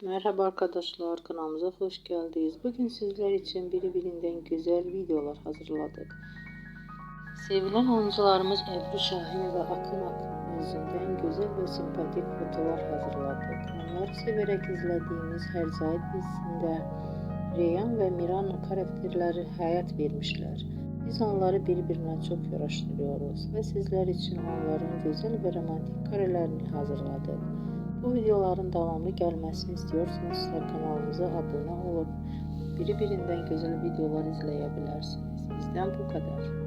Merhaba arkadaşlar, kanalımıza hoş geldiniz. Bugün sizler için birbirinden güzel videolar hazırladık. Sevilen oyuncularımız Ebru Şahin ve Akın Akın yüzünden güzel ve sempatik fotolar hazırladık. Onları severek izlediğimiz Herzai dizisinde Reyhan ve Miran karakterleri hayat vermişler. Biz onları birbirine çok yaraştırıyoruz ve sizler için onların güzel ve romantik karelerini hazırladık. Bu videoların devamlı gelmesini istiyorsanız kanalımıza abone olup birbirinden güzel videolar izleyebilirsiniz. Bizden bu kadar.